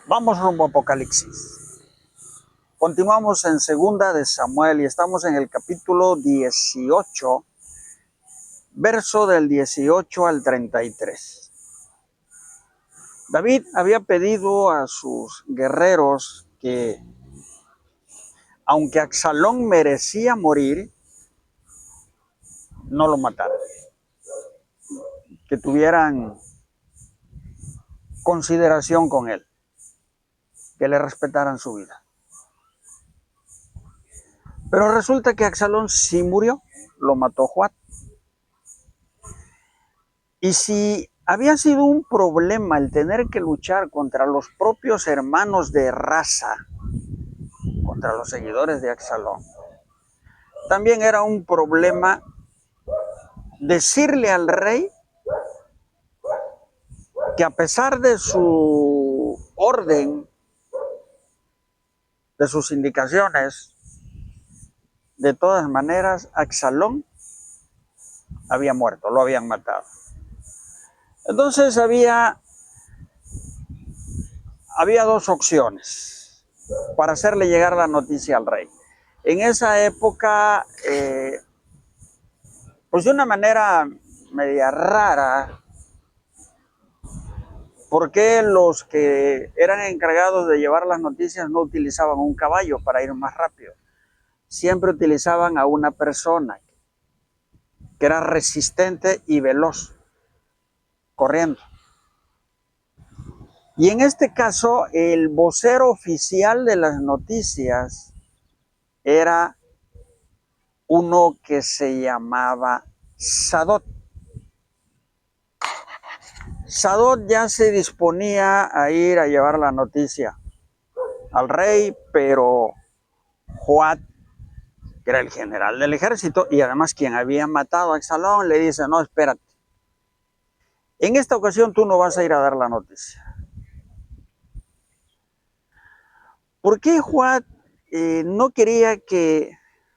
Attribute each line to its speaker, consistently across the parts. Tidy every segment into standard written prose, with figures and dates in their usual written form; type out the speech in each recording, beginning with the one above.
Speaker 1: Vamos rumbo a Apocalipsis. Continuamos en Segunda de Samuel y estamos en el capítulo 18, verso del 18 al 33. David había pedido a sus guerreros que, aunque Absalón merecía morir, no lo mataran, que tuvieran consideración con él, que le respetaran su vida. Pero resulta que Absalón sí murió, lo mató Joab. Y si había sido un problema el tener que luchar contra los propios hermanos de raza, contra los seguidores de Absalón, también era un problema decirle al rey que a pesar de su orden, de sus indicaciones, de todas maneras, Absalón había muerto, lo habían matado. Entonces había dos opciones para hacerle llegar la noticia al rey. En esa época, pues de una manera media rara, porque los que eran encargados de llevar las noticias no utilizaban un caballo para ir más rápido. Siempre utilizaban a una persona que era resistente y veloz, corriendo. Y en este caso, el vocero oficial de las noticias era uno que se llamaba Sadok. Sadok ya se disponía a ir a llevar la noticia al rey, pero Joab, que era el general del ejército y además quien había matado a Absalón, le dice: no, espérate, en esta ocasión tú no vas a ir a dar la noticia. ¿Por qué Joab no quería que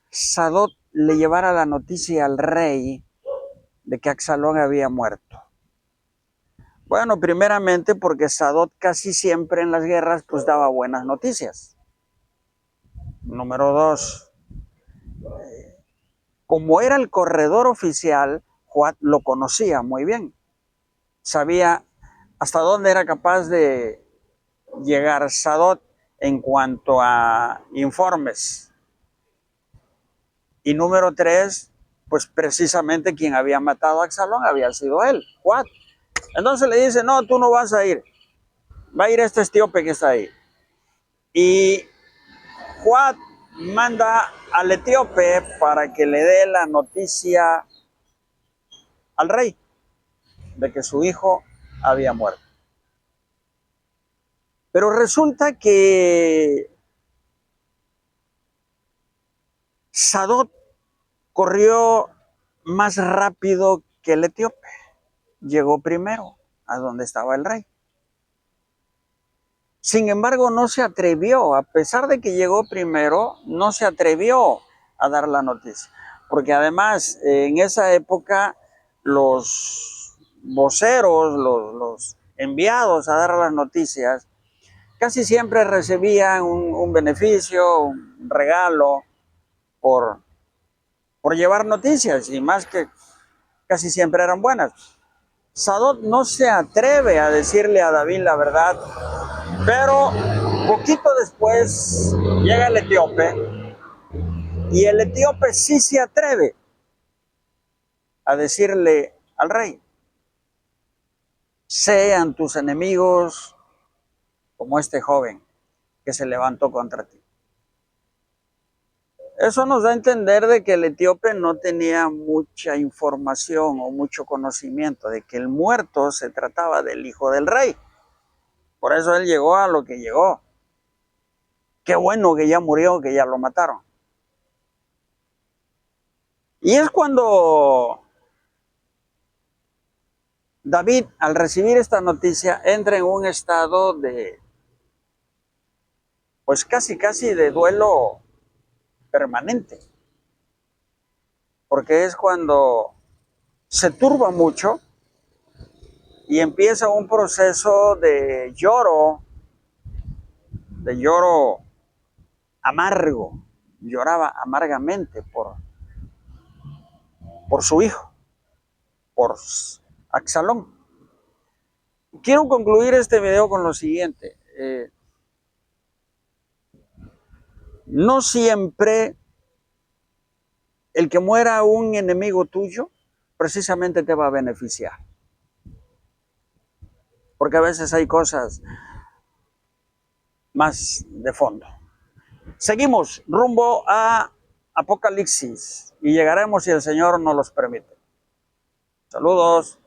Speaker 1: Sadok le llevara la noticia al rey de que Absalón había muerto? Bueno, primeramente porque Sadok casi siempre en las guerras pues daba buenas noticias. Número dos, como era el corredor oficial, Joab lo conocía muy bien. Sabía hasta dónde era capaz de llegar Sadok en cuanto a informes. Y número tres, pues precisamente quien había matado a Absalón había sido él, Joab. Entonces le dice: no, tú no vas a ir, va a ir este etíope que está ahí. Y Joab manda al etíope para que le dé la noticia al rey de que su hijo había muerto. Pero resulta que Sadok corrió más rápido que el etíope. Llegó primero a donde estaba el rey. Sin embargo, no se atrevió, a pesar de que llegó primero, no se atrevió a dar la noticia. Porque además, en esa época, los voceros, los enviados a dar las noticias, casi siempre recibían un beneficio, un regalo por llevar noticias, y más que casi siempre eran buenas. Sadok no se atreve a decirle a David la verdad, pero poquito después llega el etíope y el etíope sí se atreve a decirle al rey: sean tus enemigos como este joven que se levantó contra ti. Eso nos da a entender de que el etíope no tenía mucha información o mucho conocimiento de que el muerto se trataba del hijo del rey. Por eso él llegó a lo que llegó. Qué bueno que ya murió, que ya lo mataron. Y es cuando David, al recibir esta noticia, entra en un estado de, pues casi de duelo permanente. Porque es cuando se turba mucho y empieza un proceso de lloro de lloro amargo, lloraba amargamente por su hijo, por Absalón. Quiero concluir este video con lo siguiente. No siempre el que muera un enemigo tuyo precisamente te va a beneficiar. Porque a veces hay cosas más de fondo. Seguimos rumbo a Apocalipsis y llegaremos si el Señor nos los permite. Saludos.